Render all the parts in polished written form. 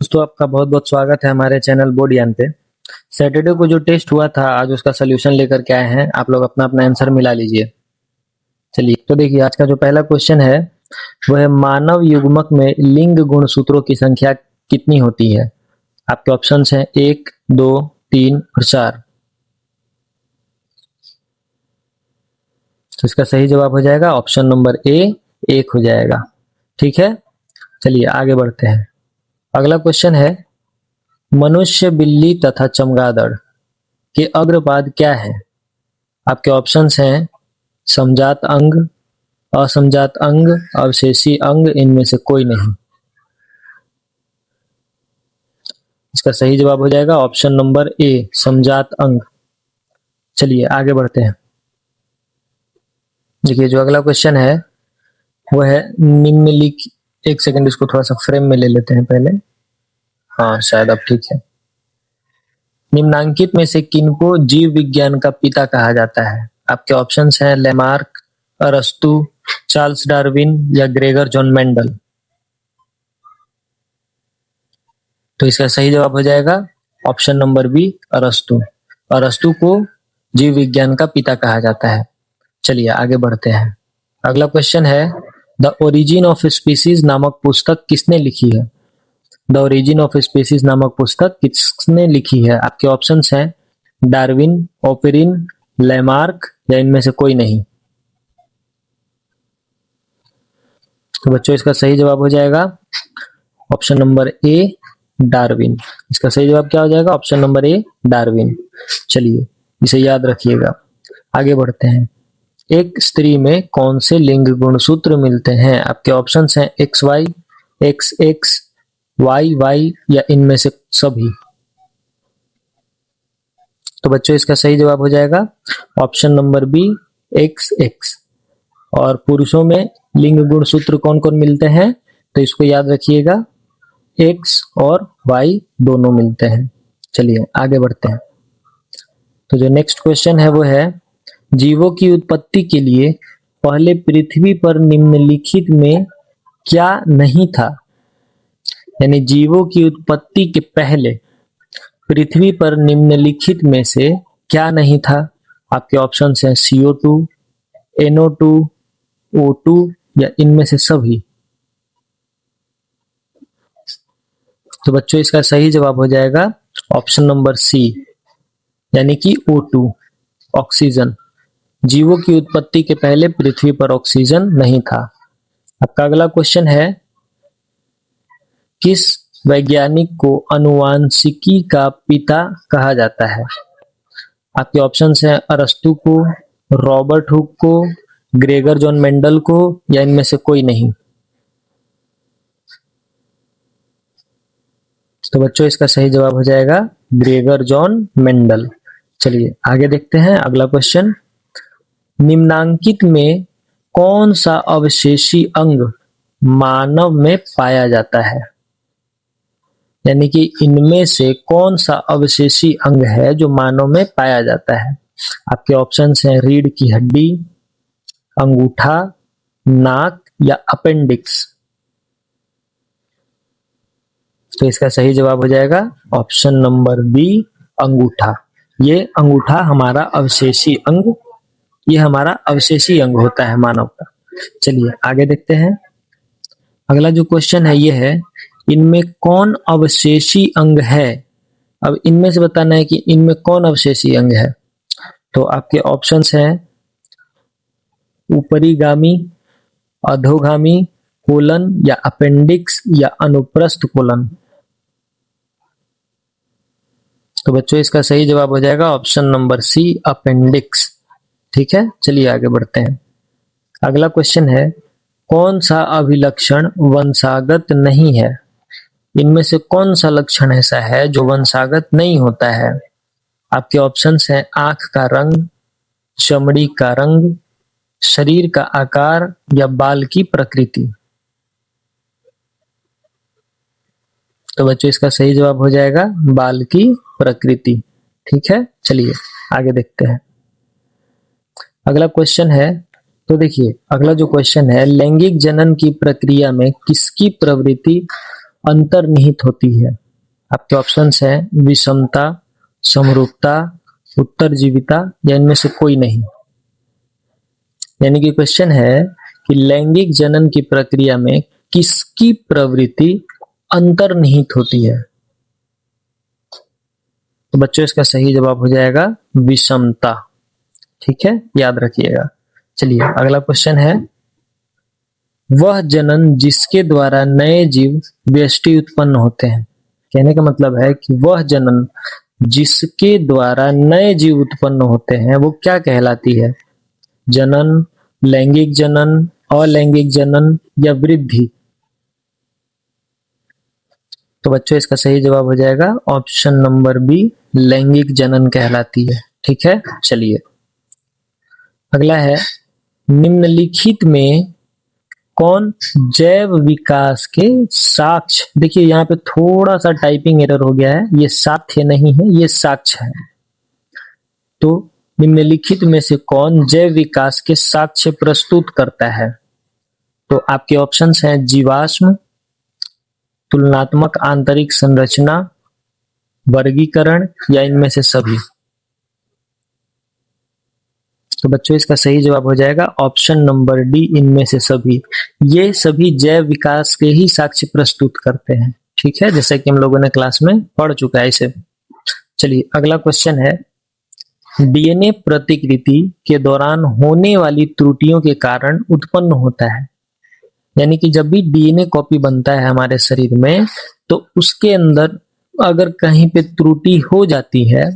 दोस्तों आपका बहुत बहुत स्वागत है हमारे चैनल बोर्ड ज्ञान पे। सैटरडे को जो टेस्ट हुआ था आज उसका सोल्यूशन लेकर के आए हैं। आप लोग अपना अपना आंसर मिला लीजिए। चलिए तो देखिए आज का जो पहला क्वेश्चन है वो है मानव युग्मक में लिंग गुणसूत्रों की संख्या कितनी होती है। आपके ऑप्शंस हैं 1, 2, 3 और 4। तो इसका सही जवाब हो जाएगा ऑप्शन नंबर ए 1 हो जाएगा। ठीक है, चलिए आगे बढ़ते हैं। अगला क्वेश्चन है मनुष्य, बिल्ली तथा चमगादड़ के अग्रपाद क्या है। आपके ऑप्शंस हैं समजात अंग, असमजात अंग, अवशेषी अंग, इनमें से कोई नहीं। इसका सही जवाब हो जाएगा ऑप्शन नंबर ए समजात अंग। चलिए आगे बढ़ते हैं। देखिए जो अगला क्वेश्चन है वो है निम्नलिखित, एक सेकंड इसको थोड़ा सा फ्रेम में ले लेते हैं पहले। हाँ शायद अब ठीक है। निम्नांकित में से किनको जीव विज्ञान का पिता कहा जाता है। आपके ऑप्शंस हैं लेमार्क, अरस्तु, चार्ल्स डार्विन या ग्रेगर जॉन मेंडल। तो इसका सही जवाब हो जाएगा ऑप्शन नंबर बी अरस्तु। अरस्तु को जीव विज्ञान का पिता कहा जाता है। चलिए आगे बढ़ते हैं। अगला क्वेश्चन है द ओरिजिन ऑफ स्पीसीज नामक पुस्तक किसने लिखी है। द ओरिजिन ऑफ स्पीसीज नामक पुस्तक किसने लिखी है। आपके ऑप्शंस हैं डार्विन, ओपेरिन, लेमार्क या इनमें से कोई नहीं। तो बच्चों इसका सही जवाब हो जाएगा ऑप्शन नंबर ए डार्विन। इसका सही जवाब क्या हो जाएगा ऑप्शन नंबर ए डार्विन। चलिए इसे याद रखिएगा। आगे बढ़ते हैं। एक स्त्री में कौन से लिंग गुणसूत्र मिलते हैं। आपके ऑप्शंस हैं X Y, X X, Y Y या इनमें से सभी। तो बच्चों इसका सही जवाब हो जाएगा option number B X X. और पुरुषों में लिंग गुणसूत्र कौन कौन मिलते हैं तो इसको याद रखिएगा एक्स और वाई दोनों मिलते हैं। चलिए आगे बढ़ते हैं। तो जो नेक्स्ट क्वेश्चन है वो है जीवों की उत्पत्ति के लिए पहले पृथ्वी पर निम्नलिखित में क्या नहीं था। यानी जीवों की उत्पत्ति के पहले पृथ्वी पर निम्नलिखित में से क्या नहीं था। आपके ऑप्शंस हैं CO2, NO2, O2 या इनमें से सभी। तो बच्चों इसका सही जवाब हो जाएगा ऑप्शन नंबर सी यानी कि O2 ऑक्सीजन। जीवों की उत्पत्ति के पहले पृथ्वी पर ऑक्सीजन नहीं था। आपका अगला क्वेश्चन है किस वैज्ञानिक को आनुवांशिकी का पिता कहा जाता है। आपके ऑप्शंस हैं अरस्तु को, रॉबर्ट हुक को, ग्रेगर जॉन मेंडल को या इनमें से कोई नहीं। तो बच्चों इसका सही जवाब हो जाएगा ग्रेगर जॉन मेंडल। चलिए आगे देखते हैं अगला क्वेश्चन। निम्नांकित में कौन सा अवशेषी अंग मानव में पाया जाता है। यानी कि इनमें से कौन सा अवशेषी अंग है जो मानव में पाया जाता है। आपके ऑप्शंस हैं रीढ़ की हड्डी, अंगूठा, नाक या अपेंडिक्स। तो इसका सही जवाब हो जाएगा ऑप्शन नंबर बी अंगूठा। ये अंगूठा हमारा अवशेषी अंग, ये हमारा अवशेषी अंग होता है मानव का। चलिए आगे देखते हैं। अगला जो क्वेश्चन है ये है इनमें कौन अवशेषी अंग है। अब इनमें से बताना है कि इनमें कौन अवशेषी अंग है। तो आपके ऑप्शंस हैं ऊपरीगामी, अधोगामी, कोलन या अपेंडिक्स या अनुप्रस्थ कोलन। तो बच्चों इसका सही जवाब हो जाएगा ऑप्शन नंबर सी अपेंडिक्स। ठीक है, चलिए आगे बढ़ते हैं। अगला क्वेश्चन है कौन सा अभिलक्षण वंशागत नहीं है। इनमें से कौन सा लक्षण ऐसा है जो वंशागत नहीं होता है। आपके ऑप्शंस हैं आंख का रंग, चमड़ी का रंग, शरीर का आकार या बाल की प्रकृति। तो बच्चों इसका सही जवाब हो जाएगा बाल की प्रकृति। ठीक है, चलिए आगे देखते हैं। अगला क्वेश्चन है तो देखिए अगला जो क्वेश्चन है लैंगिक जनन की प्रक्रिया में किसकी प्रवृत्ति अंतर्निहित होती है? आपके ऑप्शंस हैं विषमता, समरूपता, उत्तरजीविता या इनमें से कोई नहीं। यानी कि क्वेश्चन है कि लैंगिक जनन की प्रक्रिया में किसकी प्रवृत्ति अंतर्निहित होती है? तो बच्चों इसका सही जवाब हो जाएगा विषमता। ठीक है, याद रखिएगा। चलिए अगला क्वेश्चन है, वह जनन जिसके द्वारा नए जीव व्यष्टि उत्पन्न होते हैं। कहने का मतलब है कि वह जनन जिसके द्वारा नए जीव उत्पन्न होते हैं वो क्या कहलाती है? जनन, लैंगिक जनन, अलैंगिक जनन या वृद्धि? तो बच्चों इसका सही जवाब हो जाएगा ऑप्शन नंबर बी, लैंगिक जनन कहलाती है। ठीक है, चलिए अगला है, निम्नलिखित में कौन जैव विकास के साक्ष्य, देखिए यहाँ पे थोड़ा सा टाइपिंग एरर हो गया है, ये साक्ष्य नहीं है, ये साक्ष्य है। तो निम्नलिखित में से कौन जैव विकास के साक्ष्य प्रस्तुत करता है? तो आपके ऑप्शंस हैं जीवाश्म, तुलनात्मक आंतरिक संरचना, वर्गीकरण या इनमें से सभी। तो बच्चों इसका सही जवाब हो जाएगा ऑप्शन नंबर डी, इनमें से सभी। ये सभी जैव विकास के ही साक्ष्य प्रस्तुत करते हैं। ठीक है, जैसे कि हम लोगों ने क्लास में पढ़ चुका है इसे। चलिए अगला क्वेश्चन है, डीएनए प्रतिकृति के दौरान होने वाली त्रुटियों के कारण उत्पन्न होता है। यानी कि जब भी डीएनए कॉपी बनता है हमारे शरीर में, तो उसके अंदर अगर कहीं पे त्रुटि हो जाती है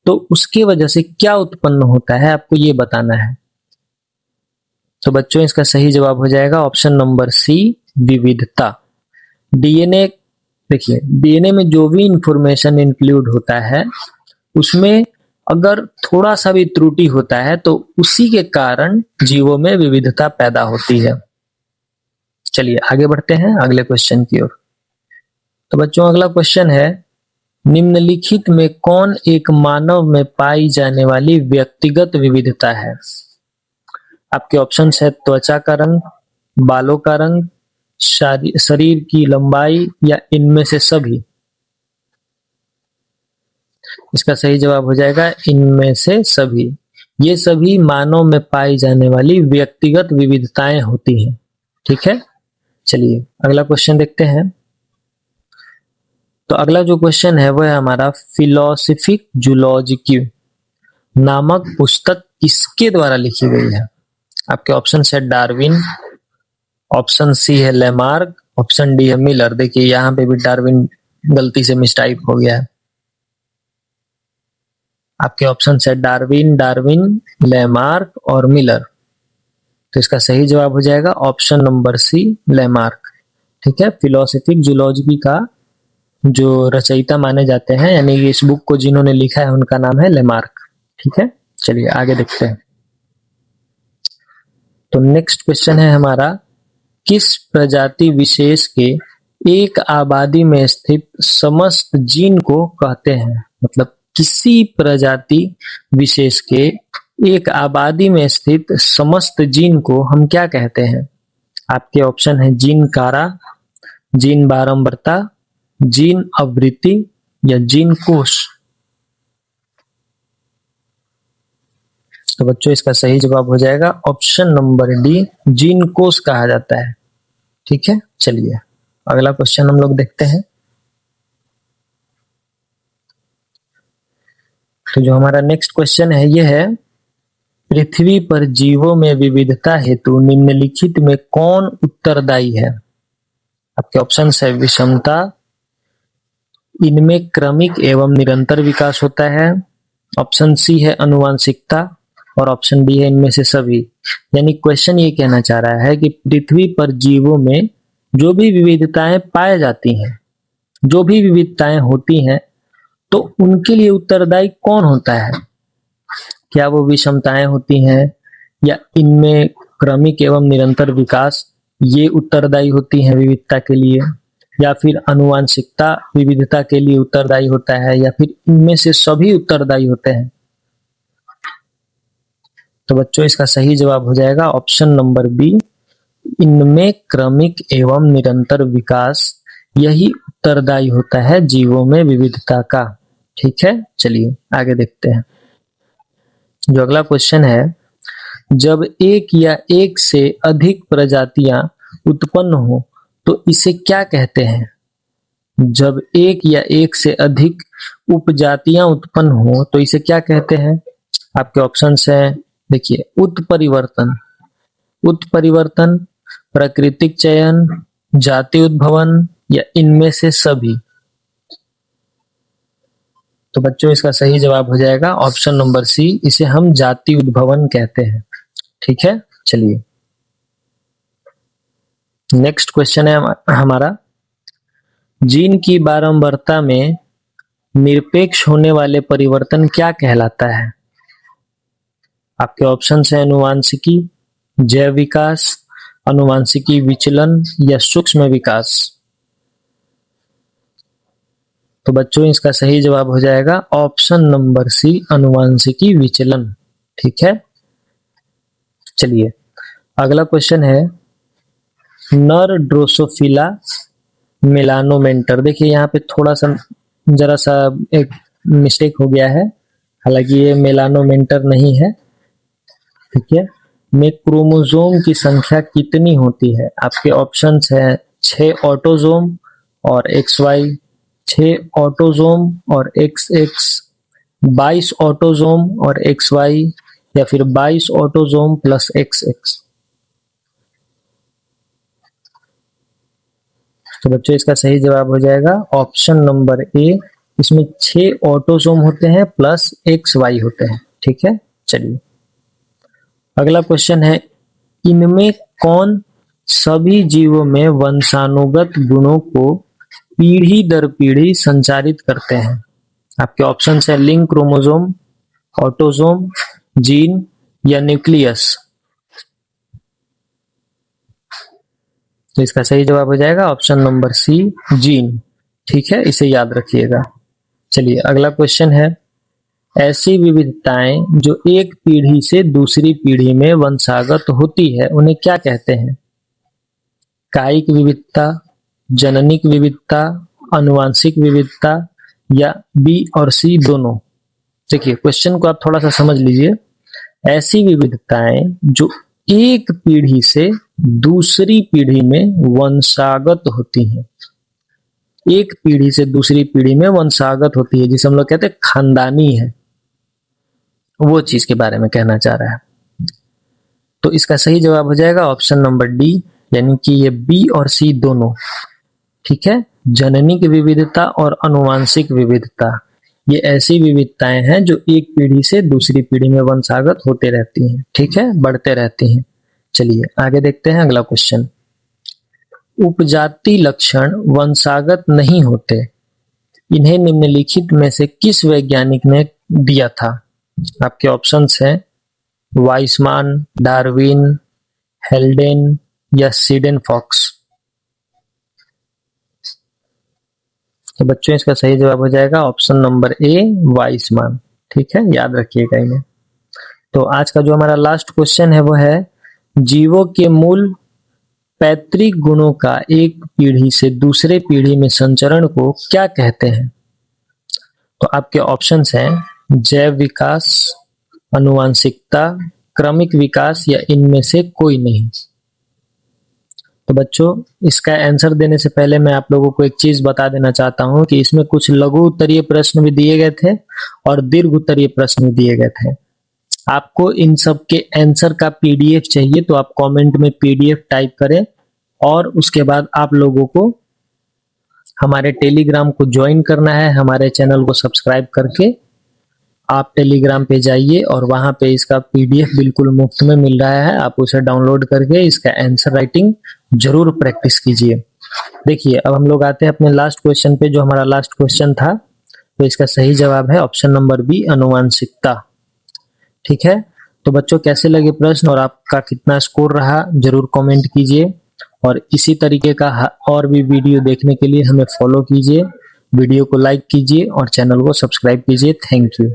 तो उसके वजह से क्या उत्पन्न होता है, आपको ये बताना है। तो बच्चों इसका सही जवाब हो जाएगा ऑप्शन नंबर सी, विविधता। डीएनए, देखिए डीएनए में जो भी इंफॉर्मेशन इंक्लूड होता है उसमें अगर थोड़ा सा भी त्रुटि होता है तो उसी के कारण जीवों में विविधता पैदा होती है। चलिए आगे बढ़ते हैं अगले क्वेश्चन की ओर। तो बच्चों अगला क्वेश्चन है, निम्नलिखित में कौन एक मानव में पाई जाने वाली व्यक्तिगत विविधता है? आपके ऑप्शंस है त्वचा का रंग, बालों का रंग, शरीर की लंबाई या इनमें से सभी। इसका सही जवाब हो जाएगा इनमें से सभी। ये सभी मानव में पाई जाने वाली व्यक्तिगत विविधताएं होती हैं। ठीक है, चलिए अगला क्वेश्चन देखते हैं। तो अगला जो क्वेश्चन है वो है हमारा, फिलोसफिक जूलॉजी नामक पुस्तक किसके द्वारा लिखी गई है? आपके ऑप्शन है डार्विन, ऑप्शन सी है लेमार्क, ऑप्शन डी है मिलर। देखिए यहाँ पे भी डार्विन गलती से मिसटाइप हो गया है। आपके ऑप्शन है डार्विन, लेमार्क और मिलर। तो इसका सही जवाब हो जाएगा ऑप्शन नंबर सी, लेमार्क। ठीक है, फिलोसफिक जूलॉजी का जो रचयिता माने जाते हैं, यानी कि इस बुक को जिन्होंने लिखा है उनका नाम है लेमार्क। ठीक है, चलिए आगे देखते हैं। तो नेक्स्ट क्वेश्चन है हमारा, किस प्रजाति विशेष के एक आबादी में स्थित समस्त जीन को कहते हैं? मतलब किसी प्रजाति विशेष के एक आबादी में स्थित समस्त जीन को हम क्या कहते हैं? आपके ऑप्शन है जीन कारा, जीन बारंबारता, जीन आवृत्ति या जीन कोश। तो बच्चों इसका सही जवाब हो जाएगा ऑप्शन नंबर डी, जीन कोश कहा जाता है। ठीक है, चलिए अगला क्वेश्चन हम लोग देखते हैं। तो जो हमारा नेक्स्ट क्वेश्चन है ये है, पृथ्वी पर जीवों में विविधता हेतु निम्नलिखित में कौन उत्तरदायी है? आपके ऑप्शन है विषमता, इनमें क्रमिक एवं निरंतर विकास होता है, ऑप्शन सी है अनुवांशिकता और ऑप्शन डी है इनमें से सभी। यानी क्वेश्चन ये कहना चाह रहा है कि पृथ्वी पर जीवों में जो भी विविधताएं पाई जाती हैं, जो भी विविधताएं होती हैं, तो उनके लिए उत्तरदायी कौन होता है? क्या वो विषमताएं होती हैं या इनमें क्रमिक एवं निरंतर विकास ये उत्तरदायी होती हैं विविधता के लिए, या फिर अनुवांशिकता विविधता के लिए उत्तरदायी होता है, या फिर इनमें से सभी उत्तरदायी होते हैं? तो बच्चों इसका सही जवाब हो जाएगा ऑप्शन नंबर बी, इनमें क्रमिक एवं निरंतर विकास यही उत्तरदायी होता है जीवों में विविधता का। ठीक है, चलिए आगे देखते हैं। जो अगला क्वेश्चन है, जब एक या एक से अधिक प्रजातियां उत्पन्न हो तो इसे क्या कहते हैं? जब एक या एक से अधिक उपजातियां उत्पन्न हो तो इसे क्या कहते हैं? आपके ऑप्शंस हैं, देखिए, उत्परिवर्तन, उत्परिवर्तन, प्राकृतिक चयन, जाति उद्भवन या इनमें से सभी। तो बच्चों इसका सही जवाब हो जाएगा ऑप्शन नंबर सी, इसे हम जाति उद्भवन कहते हैं। ठीक है, चलिए नेक्स्ट क्वेश्चन है हमारा, जीन की बारंबारता में निरपेक्ष होने वाले परिवर्तन क्या कहलाता है? आपके ऑप्शंस हैं अनुवांशिकी, जैव विकास, अनुवांशिकी विचलन या सूक्ष्म विकास। तो बच्चों इसका सही जवाब हो जाएगा ऑप्शन नंबर सी, अनुवांशिकी विचलन। ठीक है, चलिए अगला क्वेश्चन है, नर ड्रोसोफिला मेलानोमेंटर। देखिए यहाँ पे थोड़ा सा जरा सा एक मिस्टेक हो गया है, हालांकि ये मेलानोमेंटर नहीं है। ठीक है, में क्रोमोसोम की संख्या कितनी होती है? आपके ऑप्शंस हैं 6 ऑटोसोम और XY, 6 ऑटोसोम और XX, 22 ऑटोसोम और XY या फिर 22 ऑटोसोम प्लस XX। तो बच्चों इसका सही जवाब हो जाएगा ऑप्शन नंबर ए, इसमें 6 ऑटोसोम होते हैं प्लस XY होते हैं। ठीक है, चलिए अगला क्वेश्चन है, इनमें कौन सभी जीवों में वंशानुगत गुणों को पीढ़ी दर पीढ़ी संचारित करते हैं? आपके ऑप्शन है लिंक क्रोमोसोम, ऑटोसोम, जीन या न्यूक्लियस। तो इसका सही जवाब हो जाएगा ऑप्शन नंबर सी, जीन। ठीक है, इसे याद रखिएगा। चलिए अगला क्वेश्चन है, ऐसी विविधताएं जो एक पीढ़ी से दूसरी पीढ़ी में वंशागत होती है उन्हें क्या कहते हैं? कायिक विविधता, जननिक विविधता, आनुवांशिक विविधता या बी और सी दोनों। देखिए क्वेश्चन को आप थोड़ा सा समझ लीजिए, ऐसी विविधताएं जो एक पीढ़ी से दूसरी पीढ़ी में वंशागत होती हैं, एक पीढ़ी से दूसरी पीढ़ी में वंशागत होती है, जिसे हम लोग कहते हैं खानदानी है, वो चीज के बारे में कहना चाह रहा है। तो इसका सही जवाब हो जाएगा ऑप्शन नंबर डी, यानी कि ये बी और सी दोनों। ठीक है, जननिक विविधता और आनुवांशिक विविधता, ये ऐसी विविधताएं हैं जो एक पीढ़ी से दूसरी पीढ़ी में वंशागत होते रहती हैं। ठीक है, बढ़ते रहती हैं। चलिए आगे देखते हैं अगला क्वेश्चन, उपजाति लक्षण वंशागत नहीं होते, इन्हें निम्नलिखित में से किस वैज्ञानिक ने दिया था? आपके ऑप्शंस हैं वाइसमान, डार्विन, हेल्डेन या सीडेन फॉक्स। तो बच्चों इसका सही जवाब हो जाएगा ऑप्शन नंबर ए, वाइसमान। ठीक है, याद रखिएगा इन्हें। तो आज का जो हमारा लास्ट क्वेश्चन है वो है, जीवों के मूल पैतृक गुणों का एक पीढ़ी से दूसरे पीढ़ी में संचरण को क्या कहते हैं? तो आपके ऑप्शंस हैं जैव विकास, आनुवांशिकता, क्रमिक विकास या इनमें से कोई नहीं। तो बच्चों इसका आंसर देने से पहले मैं आप लोगों को एक चीज बता देना चाहता हूं कि इसमें कुछ लघु उत्तरीय प्रश्न भी दिए गए थे और दीर्घ उत्तरीय प्रश्न भी दिए गए थे। आपको इन सब के आंसर का PDF चाहिए तो आप कमेंट में PDF टाइप करें और उसके बाद आप लोगों को हमारे टेलीग्राम को ज्वाइन करना है। हमारे चैनल को सब्सक्राइब करके आप टेलीग्राम पे जाइए और वहां पे इसका PDF बिल्कुल मुफ्त में मिल रहा है, आप उसे डाउनलोड करके इसका आंसर राइटिंग जरूर प्रैक्टिस कीजिए। देखिए अब हम लोग आते हैं अपने लास्ट क्वेश्चन पे, जो हमारा लास्ट क्वेश्चन था। तो इसका सही जवाब है ऑप्शन नंबर बी, आनुवांशिकता। ठीक है, तो बच्चों कैसे लगे प्रश्न और आपका कितना स्कोर रहा जरूर कमेंट कीजिए और इसी तरीके का और भी वीडियो देखने के लिए हमें फॉलो कीजिए, वीडियो को लाइक कीजिए और चैनल को सब्सक्राइब कीजिए। Thank you.